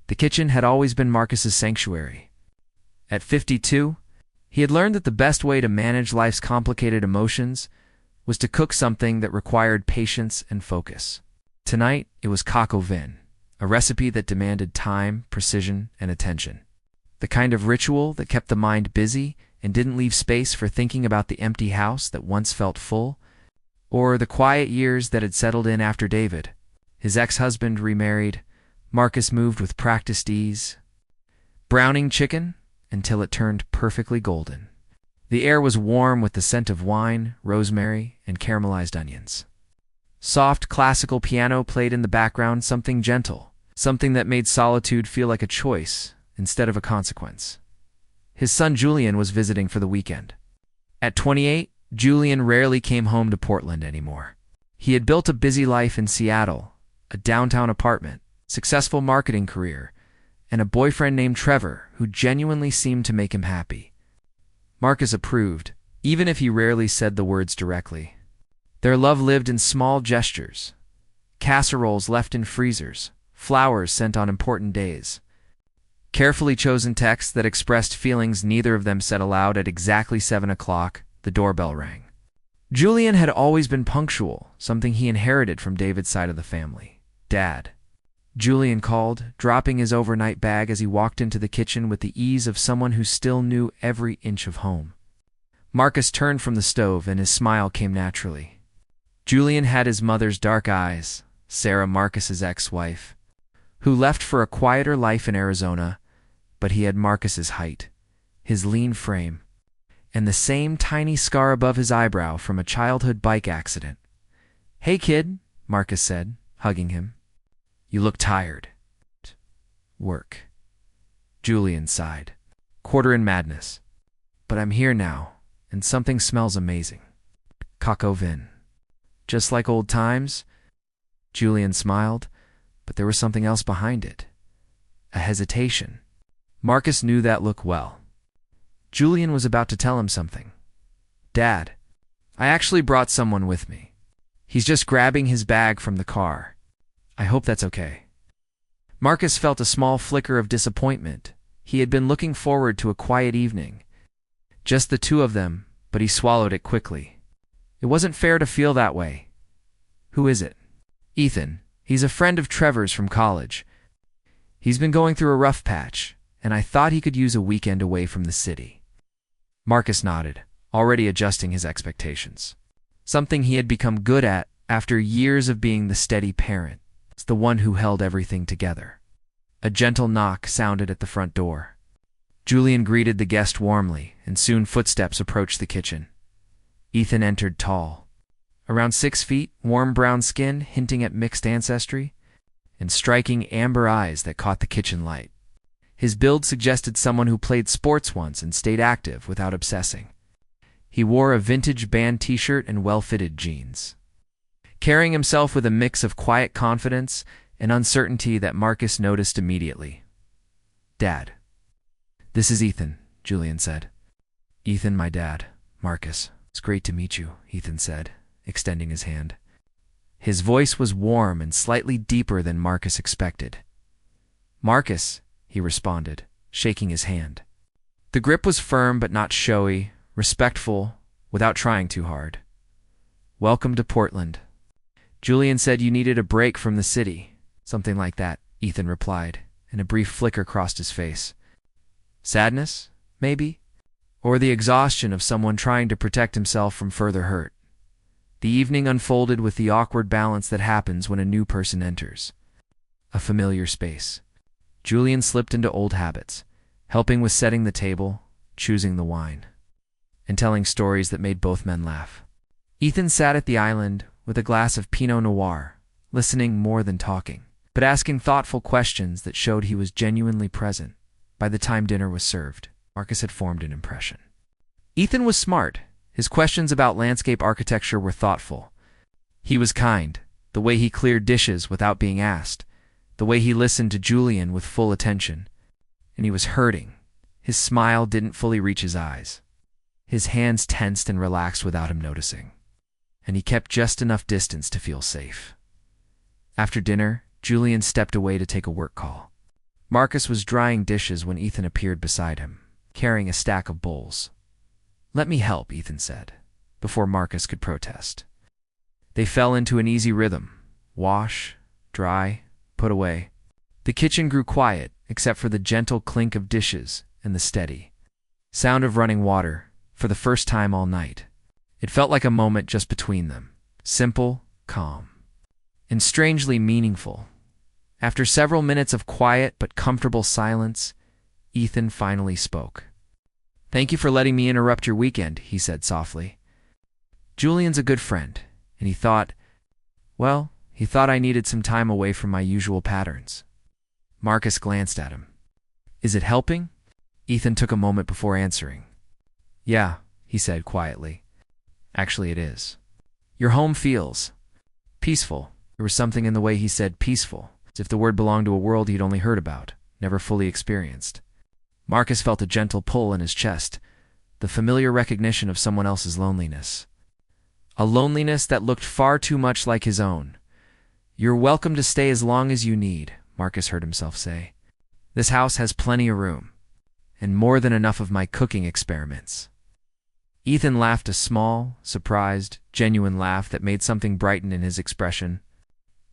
The kitchen had always been Marcus's sanctuary. At 52, he had learned that the best way to manage life's complicated emotions was to cook something that required patience and focus. Tonight, it was coq au vin, a recipe that demanded time, precision, and attention. The kind of ritual that kept the mind busy and didn't leave space for thinking about the empty house that once felt full, or the quiet years that had settled in after David, his ex-husband, remarried. Marcus moved with practiced ease, browning chicken until it turned perfectly golden. The air was warm with the scent of wine, rosemary, and caramelized onions. Soft classical piano played in the background, something gentle, something that made solitude feel like a choice instead of a consequence. His son Julian was visiting for the weekend. At 28, Julian rarely came home to Portland anymore. He had built a busy life in Seattle, a downtown apartment, successful marketing career, and a boyfriend named Trevor who genuinely seemed to make him happy. Marcus approved, even if he rarely said the words directly. Their love lived in small gestures, casseroles left in freezers, flowers sent on important days, carefully chosen texts that expressed feelings neither of them said aloud. At exactly 7 o'clock, the doorbell rang. Julian had always been punctual, something he inherited from David's side of the family. "Dad," Julian called, dropping his overnight bag as he walked into the kitchen with the ease of someone who still knew every inch of home. Marcus turned from the stove and his smile came naturally. Julian had his mother's dark eyes, Sarah, Marcus's ex-wife, who left for a quieter life in Arizona, but he had Marcus's height, his lean frame, and the same tiny scar above his eyebrow from a childhood bike accident. "Hey, kid," Marcus said, hugging him. "You look tired." "Work." Julian sighed. "Quarter in madness. But I'm here now, and something smells amazing. Coq au vin. Just like old times?" Julian smiled, but there was something else behind it. A hesitation. Marcus knew that look well. Julian was about to tell him something. "Dad, I actually brought someone with me. He's just grabbing his bag from the car. I hope that's okay." Marcus felt a small flicker of disappointment. He had been looking forward to a quiet evening. Just the two of them, but he swallowed it quickly. It wasn't fair to feel that way. "Who is it?" "Ethan. He's a friend of Trevor's from college. He's been going through a rough patch, and I thought he could use a weekend away from the city." Marcus nodded, already adjusting his expectations. Something he had become good at after years of being the steady parent, the one who held everything together. A gentle knock sounded at the front door. Julian greeted the guest warmly, and soon footsteps approached the kitchen. Ethan entered tall. Around 6 feet, warm brown skin hinting at mixed ancestry, and striking amber eyes that caught the kitchen light. His build suggested someone who played sports once and stayed active without obsessing. He wore a vintage band t-shirt and well-fitted jeans, carrying himself with a mix of quiet confidence and uncertainty that Marcus noticed immediately. "Dad." "This is Ethan," Julian said. "Ethan, my dad. Marcus. It's great to meet you," Ethan said, extending his hand. His voice was warm and slightly deeper than Marcus expected. "Marcus," he responded, shaking his hand. The grip was firm but not showy, respectful, without trying too hard. "Welcome to Portland." "Julian said you needed a break from the city." "Something like that," Ethan replied, and a brief flicker crossed his face. "Sadness, maybe? Or the exhaustion of someone trying to protect himself from further hurt?" The evening unfolded with the awkward balance that happens when a new person enters a familiar space. Julian slipped into old habits, helping with setting the table, choosing the wine, and telling stories that made both men laugh. Ethan sat at the island with a glass of Pinot Noir, listening more than talking, but asking thoughtful questions that showed he was genuinely present. By the time dinner was served, Marcus had formed an impression. Ethan was smart. His questions about landscape architecture were thoughtful. He was kind, the way he cleared dishes without being asked, the way he listened to Julian with full attention. And he was hurting. His smile didn't fully reach his eyes. His hands tensed and relaxed without him noticing, and he kept just enough distance to feel safe. After dinner, Julian stepped away to take a work call. Marcus was drying dishes when Ethan appeared beside him, carrying a stack of bowls. "Let me help," Ethan said, before Marcus could protest. They fell into an easy rhythm. Wash, dry, put away. The kitchen grew quiet, except for the gentle clink of dishes and the steady sound of running water, for the first time all night. It felt like a moment just between them, simple, calm, and strangely meaningful. After several minutes of quiet but comfortable silence, Ethan finally spoke. "Thank you for letting me interrupt your weekend," he said softly. "Julian's a good friend, and he thought I needed some time away from my usual patterns." Marcus glanced at him. "Is it helping?" Ethan took a moment before answering. "Yeah," he said quietly. "Actually, it is. Your home feels peaceful." There was something in the way he said peaceful, as if the word belonged to a world he'd only heard about, never fully experienced. Marcus felt a gentle pull in his chest, the familiar recognition of someone else's loneliness. A loneliness that looked far too much like his own. "You're welcome to stay as long as you need," Marcus heard himself say. "This house has plenty of room, and more than enough of my cooking experiments." Ethan laughed, a small, surprised, genuine laugh that made something brighten in his expression.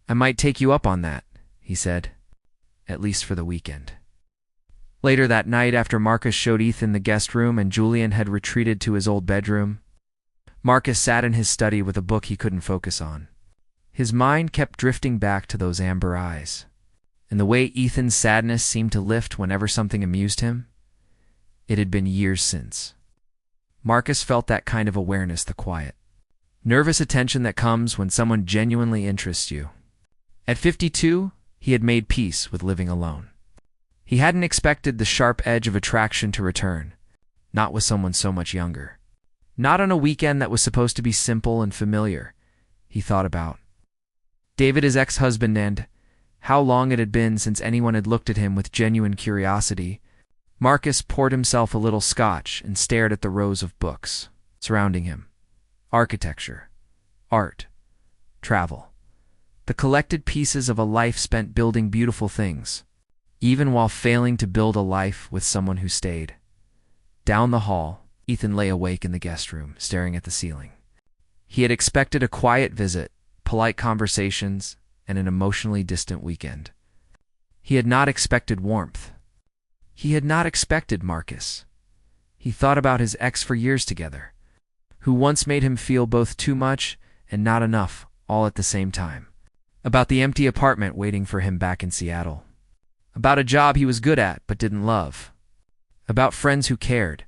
"I might take you up on that," he said, "at least for the weekend." Later that night, after Marcus showed Ethan the guest room and Julian had retreated to his old bedroom, Marcus sat in his study with a book he couldn't focus on. His mind kept drifting back to those amber eyes, and the way Ethan's sadness seemed to lift whenever something amused him. It had been years since. Marcus felt that kind of awareness, the quiet, nervous attention that comes when someone genuinely interests you. At 52, he had made peace with living alone. He hadn't expected the sharp edge of attraction to return, not with someone so much younger. Not on a weekend that was supposed to be simple and familiar. He thought about David, his ex-husband, and how long it had been since anyone had looked at him with genuine curiosity. Marcus poured himself a little scotch and stared at the rows of books surrounding him. Architecture, art, travel. The collected pieces of a life spent building beautiful things, even while failing to build a life with someone who stayed. Down the hall, Ethan lay awake in the guest room, staring at the ceiling. He had expected a quiet visit, polite conversations, and an emotionally distant weekend. He had not expected warmth. He had not expected Marcus. He thought about his ex for years together, who once made him feel both too much and not enough, all at the same time. About the empty apartment waiting for him back in Seattle. About a job he was good at but didn't love. About friends who cared,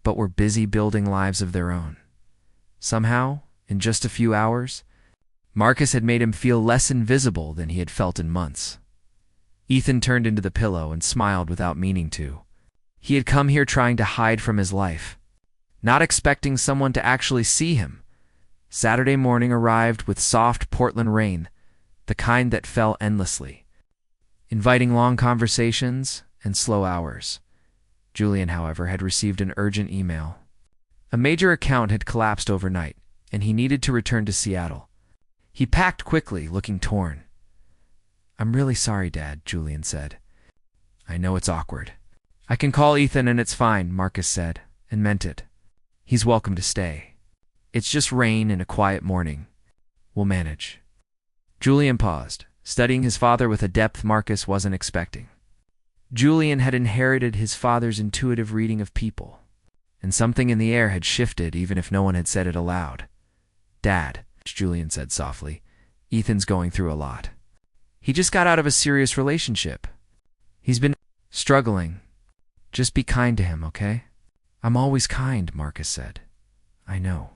but were busy building lives of their own. Somehow, in just a few hours, Marcus had made him feel less invisible than he had felt in months. Ethan turned into the pillow and smiled without meaning to. He had come here trying to hide from his life, not expecting someone to actually see him. Saturday morning arrived with soft Portland rain, the kind that fell endlessly, inviting long conversations and slow hours. Julian, however, had received an urgent email. A major account had collapsed overnight, and he needed to return to Seattle. He packed quickly, looking torn. "I'm really sorry, Dad," Julian said. "I know it's awkward." "I can call Ethan and it's fine," Marcus said, and meant it. "He's welcome to stay. It's just rain and a quiet morning. We'll manage." Julian paused, studying his father with a depth Marcus wasn't expecting. Julian had inherited his father's intuitive reading of people, and something in the air had shifted even if no one had said it aloud. "Dad," Julian said softly, "Ethan's going through a lot. He just got out of a serious relationship. He's been struggling. Just be kind to him, okay?" "I'm always kind," Marcus said. "I know."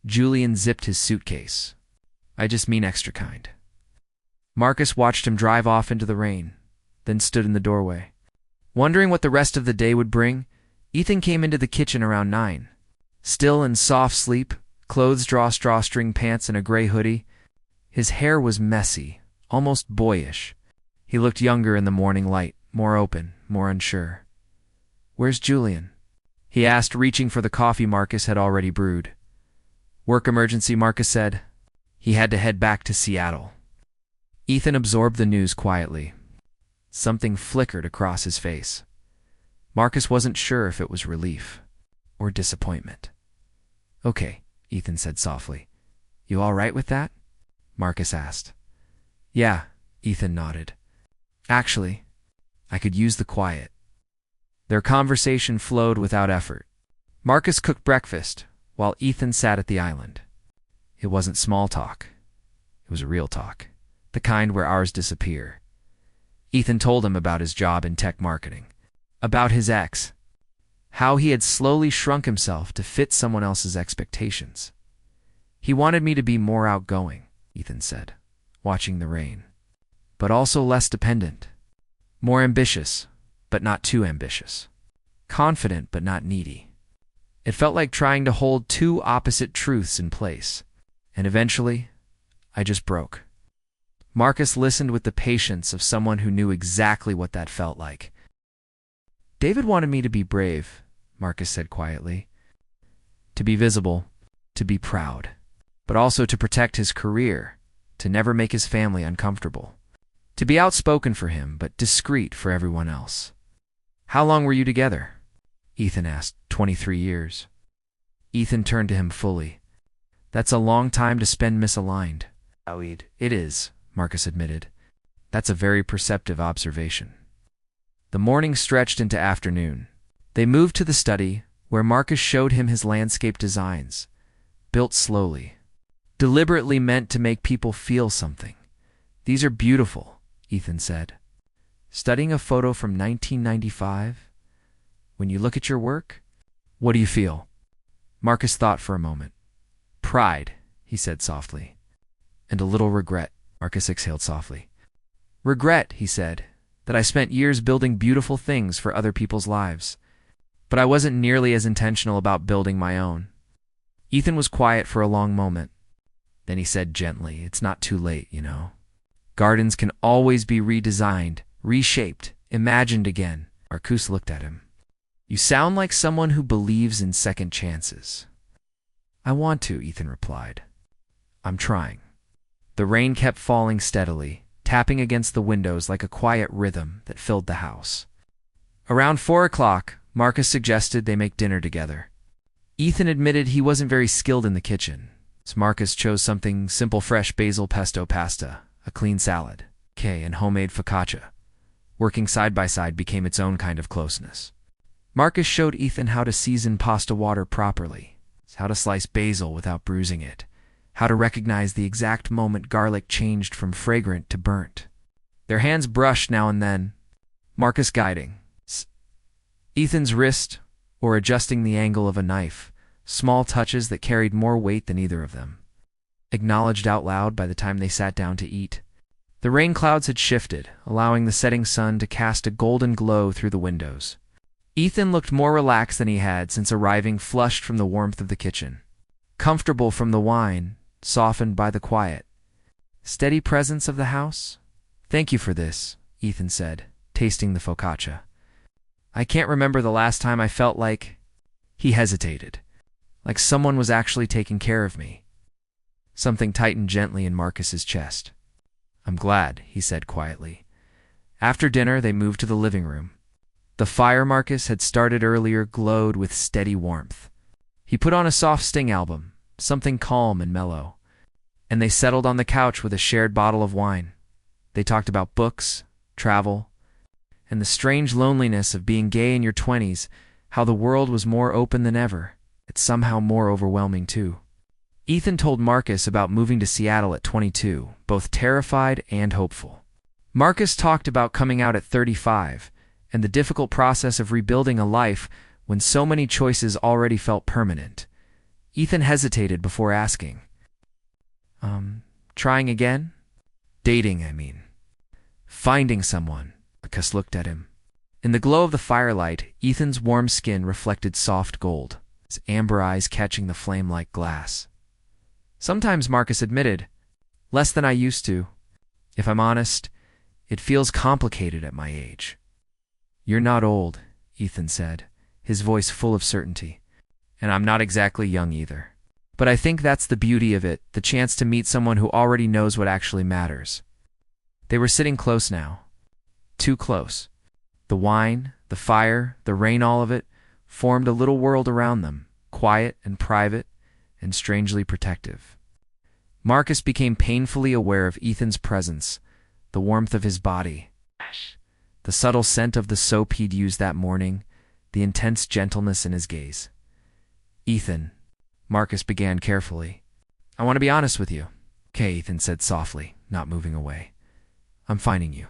Julian zipped his suitcase. "I just mean extra kind." Marcus watched him drive off into the rain, then stood in the doorway. Wondering what the rest of the day would bring, Ethan came into the kitchen around 9. Still in soft sleep, clothes drawstring pants and a gray hoodie. His hair was messy, almost boyish. He looked younger in the morning light, more open, more unsure. "Where's Julian?" he asked, reaching for the coffee Marcus had already brewed. "Work emergency," Marcus said. He had to head back to Seattle. Ethan absorbed the news quietly. Something flickered across his face. Marcus wasn't sure if it was relief or disappointment. "Okay," Ethan said softly. "You all right with that?" Marcus asked. "Yeah," Ethan nodded. "Actually, I could use the quiet." Their conversation flowed without effort. Marcus cooked breakfast, while Ethan sat at the island. It wasn't small talk. It was real talk, the kind where hours disappear. Ethan told him about his job in tech marketing, about his ex, how he had slowly shrunk himself to fit someone else's expectations. "He wanted me to be more outgoing," Ethan said, watching the rain, "but also less dependent. More ambitious, but not too ambitious. Confident, but not needy." It felt like trying to hold two opposite truths in place. And eventually, I just broke. Marcus listened with the patience of someone who knew exactly what that felt like. "David wanted me to be brave," Marcus said quietly. "To be visible, to be proud, but also to protect his career, to never make his family uncomfortable. To be outspoken for him, but discreet for everyone else." "How long were you together?" Ethan asked. 23 years. Ethan turned to him fully. "That's a long time to spend misaligned." "It is," Marcus admitted. "That's a very perceptive observation." The morning stretched into afternoon. They moved to the study, where Marcus showed him his landscape designs, built slowly, deliberately meant to make people feel something. "These are beautiful," Ethan said. "Studying a photo from 1995? When you look at your work, what do you feel?" Marcus thought for a moment. "Pride," he said softly. "And a little regret," Marcus exhaled softly. "Regret," he said, "that I spent years building beautiful things for other people's lives. But I wasn't nearly as intentional about building my own." Ethan was quiet for a long moment. Then he said gently, "It's not too late, you know. Gardens can always be redesigned, reshaped, imagined again." Marcus looked at him. "You sound like someone who believes in second chances." "I want to," Ethan replied. "I'm trying." The rain kept falling steadily, tapping against the windows like a quiet rhythm that filled the house. Around 4 o'clock, Marcus suggested they make dinner together. Ethan admitted he wasn't very skilled in the kitchen, so Marcus chose something simple: fresh basil pesto pasta, a clean salad, and homemade focaccia. Working side by side became its own kind of closeness. Marcus showed Ethan how to season pasta water properly, how to slice basil without bruising it, how to recognize the exact moment garlic changed from fragrant to burnt. Their hands brushed now and then, Marcus guiding Ethan's wrist or adjusting the angle of a knife, small touches that carried more weight than either of them. Acknowledged out loud by the time they sat down to eat. The rain clouds had shifted, allowing the setting sun to cast a golden glow through the windows. Ethan looked more relaxed than he had since arriving, flushed from the warmth of the kitchen. Comfortable from the wine, softened by the quiet. Steady presence of the house? "Thank you for this," Ethan said, tasting the focaccia. "I can't remember the last time I felt like—" He hesitated. "Like someone was actually taking care of me." Something tightened gently in Marcus's chest. "I'm glad," he said quietly. After dinner, they moved to the living room. The fire Marcus had started earlier glowed with steady warmth. He put on a soft Sting album, something calm and mellow, and they settled on the couch with a shared bottle of wine. They talked about books, travel, and the strange loneliness of being gay in your 20s, how the world was more open than ever, yet somehow more overwhelming too. Ethan told Marcus about moving to Seattle at 22, both terrified and hopeful. Marcus talked about coming out at 35, and the difficult process of rebuilding a life when so many choices already felt permanent. Ethan hesitated before asking, Trying again? Dating, I mean. Finding someone," Marcus looked at him. In the glow of the firelight, Ethan's warm skin reflected soft gold, his amber eyes catching the flame like glass. "Sometimes," Marcus admitted, "less than I used to. If I'm honest, it feels complicated at my age." "You're not old," Ethan said, his voice full of certainty. "And I'm not exactly young either. But I think that's the beauty of it, the chance to meet someone who already knows what actually matters." They were sitting close now. Too close. The wine, the fire, the rain, all of it formed a little world around them, quiet and private and strangely protective. Marcus became painfully aware of Ethan's presence, the warmth of his body, the subtle scent of the soap he'd used that morning, the intense gentleness in his gaze. "Ethan," Marcus began carefully, "I want to be honest with you." "Okay," Ethan said softly, not moving away. "I'm finding you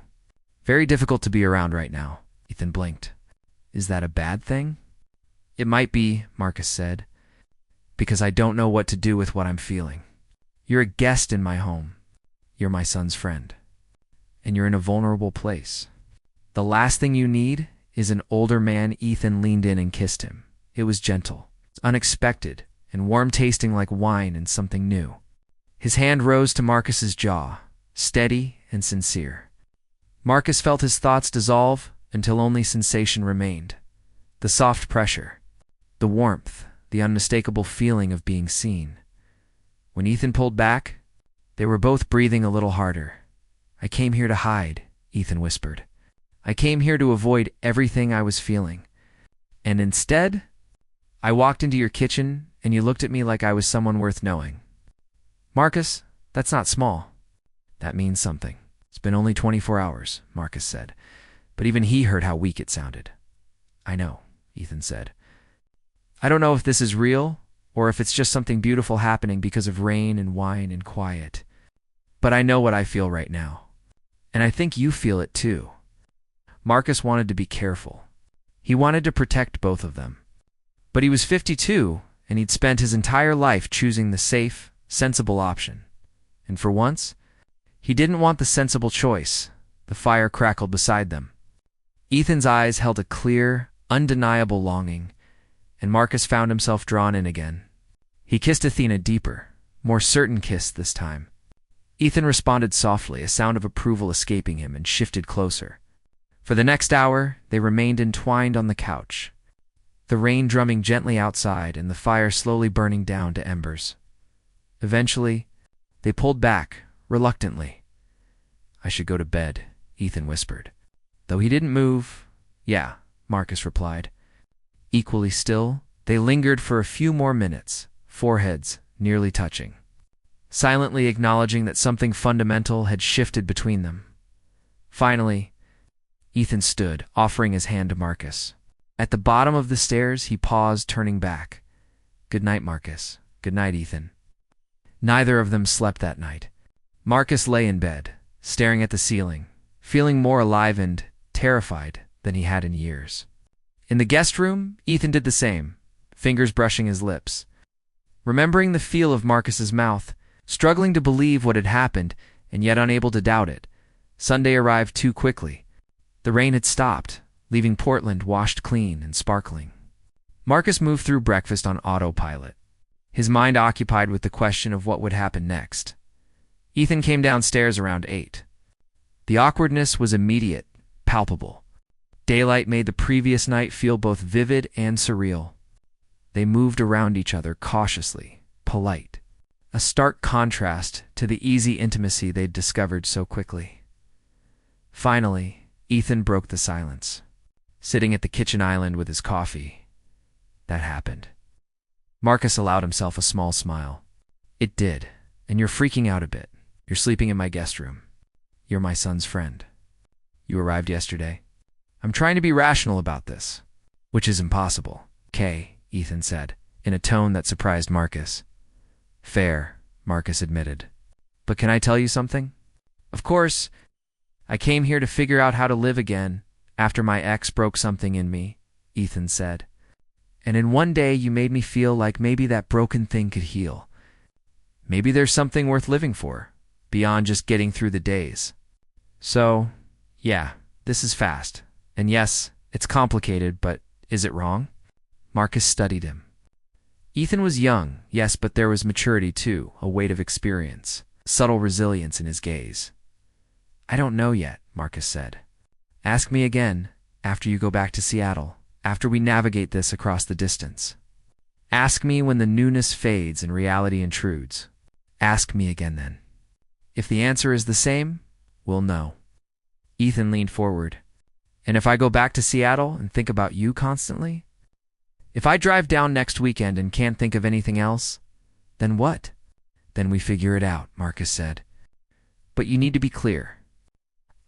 very difficult to be around right now." Ethan blinked. "Is that a bad thing?" "It might be," Marcus said, "because I don't know what to do with what I'm feeling. You're a guest in my home. You're my son's friend. And you're in a vulnerable place. The last thing you need is an older man." Ethan leaned in and kissed him. It was gentle, unexpected, and warm-tasting like wine and something new. His hand rose to Marcus's jaw, steady and sincere. Marcus felt his thoughts dissolve until only sensation remained. The soft pressure, the warmth, the unmistakable feeling of being seen. When Ethan pulled back, they were both breathing a little harder. "I came here to hide," Ethan whispered. "I came here to avoid everything I was feeling. And instead, I walked into your kitchen and you looked at me like I was someone worth knowing." "Marcus, that's not small." "That means something. It's been only 24 hours, Marcus said. But even he heard how weak it sounded. "I know," Ethan said. "I don't know if this is real or if it's just something beautiful happening because of rain and wine and quiet. But I know what I feel right now. And I think you feel it too." Marcus wanted to be careful. He wanted to protect both of them. But he was 52, and he'd spent his entire life choosing the safe, sensible option. And for once, he didn't want the sensible choice. The fire crackled beside them. Ethan's eyes held a clear, undeniable longing, and Marcus found himself drawn in again. He kissed Athena deeper, more certain kiss this time. Ethan responded softly, a sound of approval escaping him, and shifted closer. For the next hour, they remained entwined on the couch, the rain drumming gently outside and the fire slowly burning down to embers. Eventually, they pulled back, reluctantly. "I should go to bed," Ethan whispered. Though he didn't move. "Yeah," Marcus replied. Equally still, they lingered for a few more minutes, foreheads nearly touching, silently acknowledging that something fundamental had shifted between them. Finally, Ethan stood, offering his hand to Marcus. At the bottom of the stairs, he paused, turning back. "Good night, Marcus. Good night, Ethan." Neither of them slept that night. Marcus lay in bed, staring at the ceiling, feeling more alive and terrified than he had in years. In the guest room, Ethan did the same, fingers brushing his lips. Remembering the feel of Marcus's mouth, struggling to believe what had happened, and yet unable to doubt it. Sunday arrived too quickly. The rain had stopped, leaving Portland washed clean and sparkling. Marcus moved through breakfast on autopilot, his mind occupied with the question of what would happen next. Ethan came downstairs around 8. The awkwardness was immediate, palpable. Daylight made the previous night feel both vivid and surreal. They moved around each other cautiously, polite, a stark contrast to the easy intimacy they'd discovered so quickly. Finally, Ethan broke the silence, sitting at the kitchen island with his coffee. "That happened." Marcus allowed himself a small smile. "It did, and you're freaking out a bit. You're sleeping in my guest room. You're my son's friend. You arrived yesterday. I'm trying to be rational about this, which is impossible." "Okay," Ethan said, in a tone that surprised Marcus. "Fair," Marcus admitted. "But can I tell you something?" "Of course. I came here to figure out how to live again after my ex broke something in me," Ethan said. "And in one day you made me feel like maybe that broken thing could heal. Maybe there's something worth living for, beyond just getting through the days. So, yeah, this is fast. And yes, it's complicated, but is it wrong?" Marcus studied him. Ethan was young, yes, but there was maturity too, a weight of experience, subtle resilience in his gaze. "I don't know yet," Marcus said. "Ask me again after you go back to Seattle, after we navigate this across the distance. Ask me when the newness fades and reality intrudes. Ask me again then. If the answer is the same, we'll know." Ethan leaned forward. And if I go back to Seattle and think about you constantly? If I drive down next weekend and can't think of anything else, then what? Then we figure it out, Marcus said. But you need to be clear.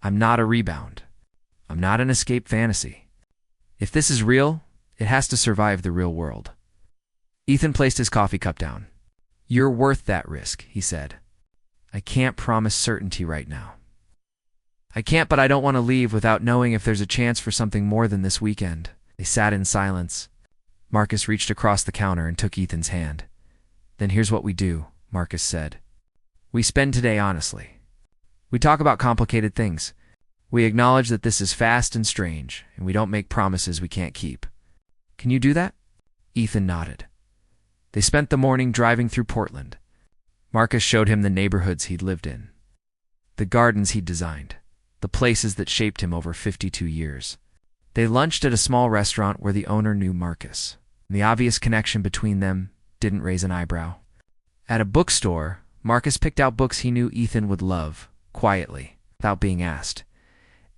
I'm not a rebound. I'm not an escape fantasy. If this is real, it has to survive the real world. Ethan placed his coffee cup down. You're worth that risk, he said. I can't promise certainty right now. I can't, but I don't want to leave without knowing if there's a chance for something more than this weekend. They sat in silence. Marcus reached across the counter and took Ethan's hand. Then here's what we do, Marcus said. We spend today honestly. We talk about complicated things. We acknowledge that this is fast and strange, and we don't make promises we can't keep. Can you do that? Ethan nodded. They spent the morning driving through Portland. Marcus showed him the neighborhoods he'd lived in, the gardens he'd designed, the places that shaped him over 52 years. They lunched at a small restaurant where the owner knew Marcus. The obvious connection between them didn't raise an eyebrow. At a bookstore, Marcus picked out books he knew Ethan would love, quietly, without being asked.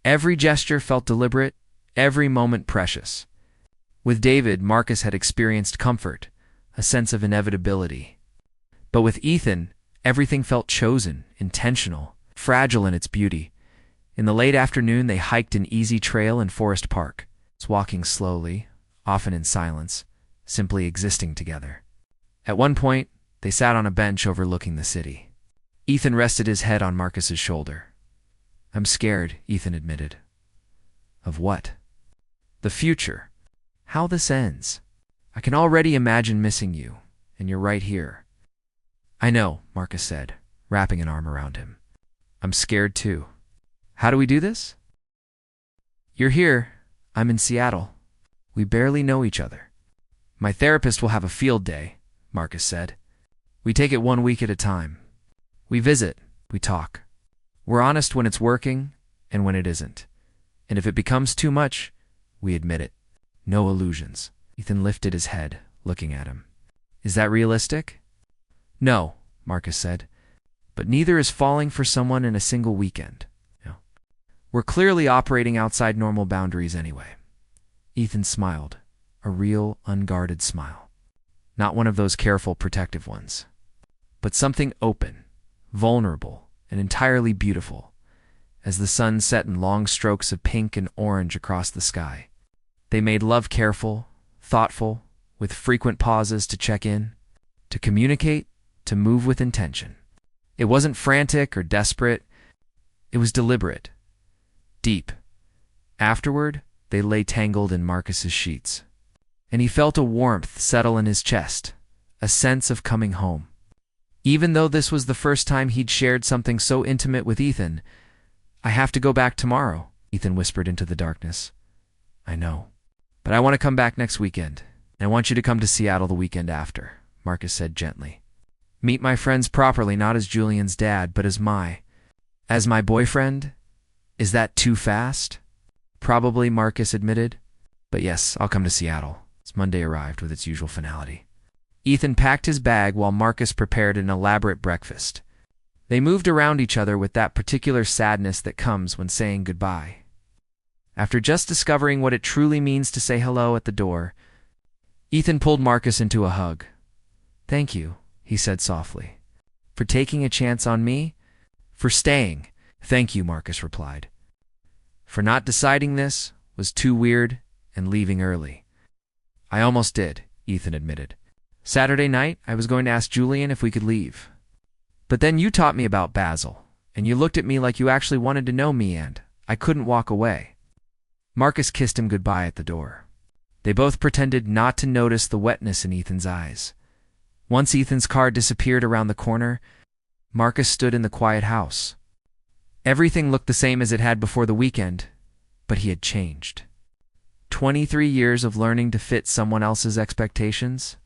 Every gesture felt deliberate, every moment precious. With David, Marcus had experienced comfort, a sense of inevitability. But with Ethan, everything felt chosen, intentional, fragile in its beauty. In the late afternoon, they hiked an easy trail in Forest Park, walking slowly, often in silence, simply existing together. At one point, they sat on a bench overlooking the city. Ethan rested his head on Marcus's shoulder. I'm scared, Ethan admitted. Of what? The future. How this ends. I can already imagine missing you, and you're right here. I know, Marcus said, wrapping an arm around him. I'm scared too. How do we do this? You're here. I'm in Seattle. We barely know each other. My therapist will have a field day, Marcus said. We take it 1 week at a time. We visit, we talk. We're honest when it's working and when it isn't. And if it becomes too much, we admit it. No illusions. Ethan lifted his head, looking at him. Is that realistic? No, Marcus said. But neither is falling for someone in a single weekend. No. We're clearly operating outside normal boundaries anyway. Ethan smiled, a real, unguarded smile. Not one of those careful, protective ones. But something open, vulnerable, and entirely beautiful, as the sun set in long strokes of pink and orange across the sky. They made love careful, thoughtful, with frequent pauses to check in, to communicate, to move with intention. It wasn't frantic or desperate. It was deliberate, deep. Afterward, they lay tangled in Marcus's sheets, and he felt a warmth settle in his chest, a sense of coming home. Even though this was the first time he'd shared something so intimate with Ethan, I have to go back tomorrow, Ethan whispered into the darkness. I know. But I want to come back next weekend. I want you to come to Seattle the weekend after, Marcus said gently. Meet my friends properly, not as Julian's dad, but as my boyfriend? Is that too fast? Probably, Marcus admitted. But yes, I'll come to Seattle. As Monday arrived with its usual finality. Ethan packed his bag while Marcus prepared an elaborate breakfast. They moved around each other with that particular sadness that comes when saying goodbye. After just discovering what it truly means to say hello at the door, Ethan pulled Marcus into a hug. Thank you, he said softly. For taking a chance on me? For staying. Thank you, Marcus replied. For not deciding this was too weird and leaving early. I almost did, Ethan admitted. Saturday night, I was going to ask Julian if we could leave. But then you taught me about Basil, and you looked at me like you actually wanted to know me, and I couldn't walk away. Marcus kissed him goodbye at the door. They both pretended not to notice the wetness in Ethan's eyes. Once Ethan's car disappeared around the corner, Marcus stood in the quiet house. Everything looked the same as it had before the weekend, but he had changed. 23 years of learning to fit someone else's expectations?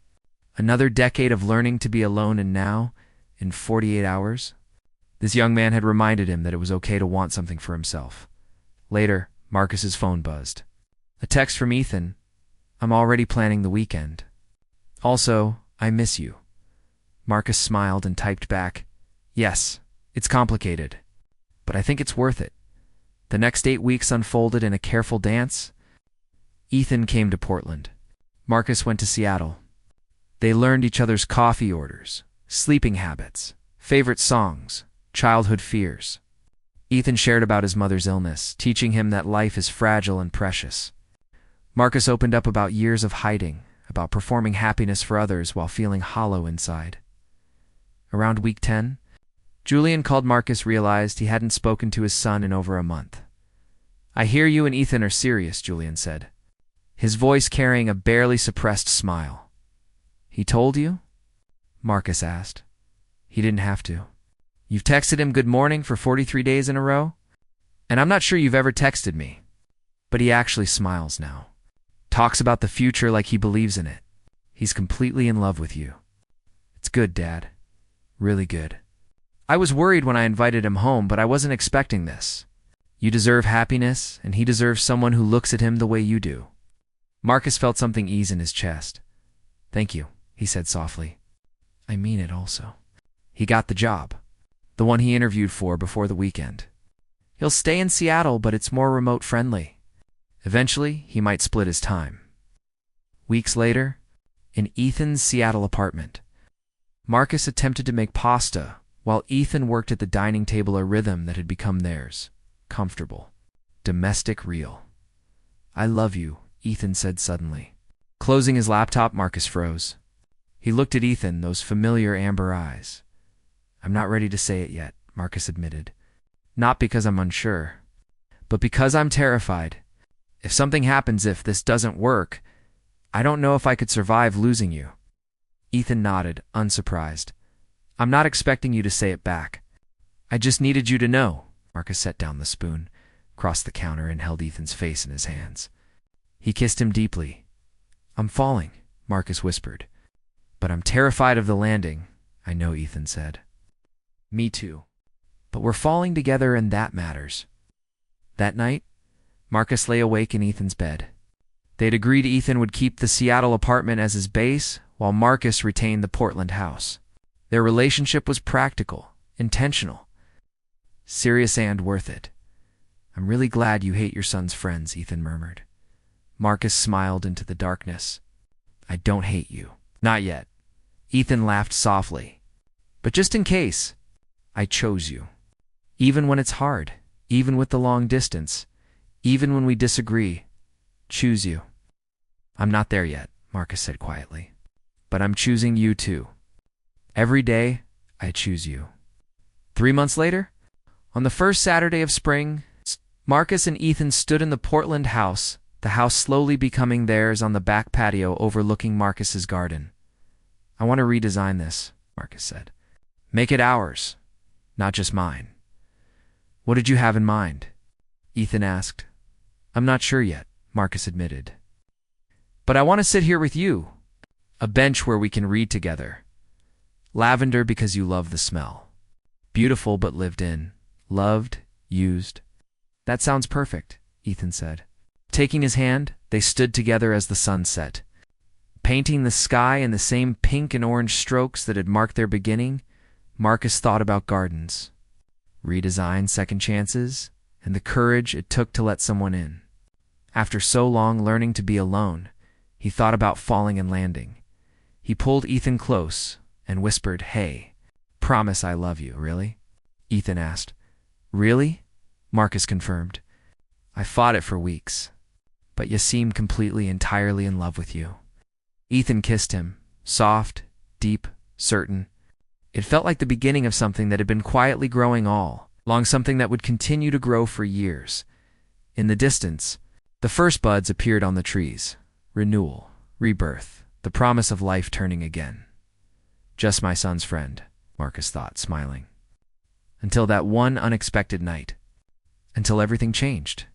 Another decade of learning to be alone and now, in 48 hours? This young man had reminded him that it was okay to want something for himself. Later, Marcus's phone buzzed. A text from Ethan. I'm already planning the weekend. Also, I miss you. Marcus smiled and typed back, Yes, it's complicated, but I think it's worth it. The next 8 weeks unfolded in a careful dance. Ethan came to Portland. Marcus went to Seattle. They learned each other's coffee orders, sleeping habits, favorite songs, childhood fears. Ethan shared about his mother's illness, teaching him that life is fragile and precious. Marcus opened up about years of hiding, about performing happiness for others while feeling hollow inside. Around week 10, Julian called. Marcus realized he hadn't spoken to his son in over a month. "I hear you and Ethan are serious," Julian said, his voice carrying a barely suppressed smile. "He told you?" Marcus asked. "He didn't have to. You've texted him good morning for 43 days in a row? And I'm not sure you've ever texted me." But he actually smiles now. Talks about the future like he believes in it. He's completely in love with you. "It's good, Dad. Really good. I was worried when I invited him home, but I wasn't expecting this. You deserve happiness, and he deserves someone who looks at him the way you do." Marcus felt something ease in his chest. "Thank you," he said softly. "I mean it also." He got the job, the one he interviewed for before the weekend. He'll stay in Seattle, but it's more remote friendly. Eventually, he might split his time. Weeks later, in Ethan's Seattle apartment, Marcus attempted to make pasta while Ethan worked at the dining table, a rhythm that had become theirs. Comfortable. Domestic, real. "I love you," Ethan said suddenly. Closing his laptop, Marcus froze. He looked at Ethan, those familiar amber eyes. "I'm not ready to say it yet," Marcus admitted. "Not because I'm unsure, but because I'm terrified. If something happens, if this doesn't work, I don't know if I could survive losing you." Ethan nodded, unsurprised. "I'm not expecting you to say it back. I just needed you to know." Marcus set down the spoon, crossed the counter, and held Ethan's face in his hands. He kissed him deeply. "I'm falling," Marcus whispered. "But I'm terrified of the landing," "I know," Ethan said. "Me too. But we're falling together, and that matters." That night, Marcus lay awake in Ethan's bed. They'd agreed Ethan would keep the Seattle apartment as his base, while Marcus retained the Portland house. Their relationship was practical, intentional, serious, and worth it. "I'm really glad you hate your son's friends," Ethan murmured. Marcus smiled into the darkness. "I don't hate you. Not yet." Ethan laughed softly. "But just in case, I chose you. Even when it's hard, even with the long distance, even when we disagree, choose you." "I'm not there yet," Marcus said quietly. "But I'm choosing you too. Every day, I choose you." 3 months later, on the first Saturday of spring, Marcus and Ethan stood in the Portland house, the house slowly becoming theirs on the back patio overlooking Marcus's garden. "I want to redesign this," Marcus said. "Make it ours, not just mine." "What did you have in mind?" Ethan asked. "I'm not sure yet," Marcus admitted. "But I want to sit here with you. A bench where we can read together. Lavender because you love the smell. Beautiful but lived in. Loved, used." "That sounds perfect," Ethan said. Taking his hand, they stood together as the sun set. Painting the sky in the same pink and orange strokes that had marked their beginning, Marcus thought about gardens, redesign, second chances, and the courage it took to let someone in. After so long learning to be alone, he thought about falling and landing. He pulled Ethan close and whispered, "Hey, promise I love you, really?" Ethan asked. "Really?" Marcus confirmed. "I fought it for weeks, but you seem completely, entirely in love with you." Ethan kissed him, soft, deep, certain. It felt like the beginning of something that had been quietly growing all along, something that would continue to grow for years. In the distance, the first buds appeared on the trees. Renewal, rebirth, the promise of life turning again. Just my son's friend, Marcus thought, smiling. Until that one unexpected night. Until everything changed.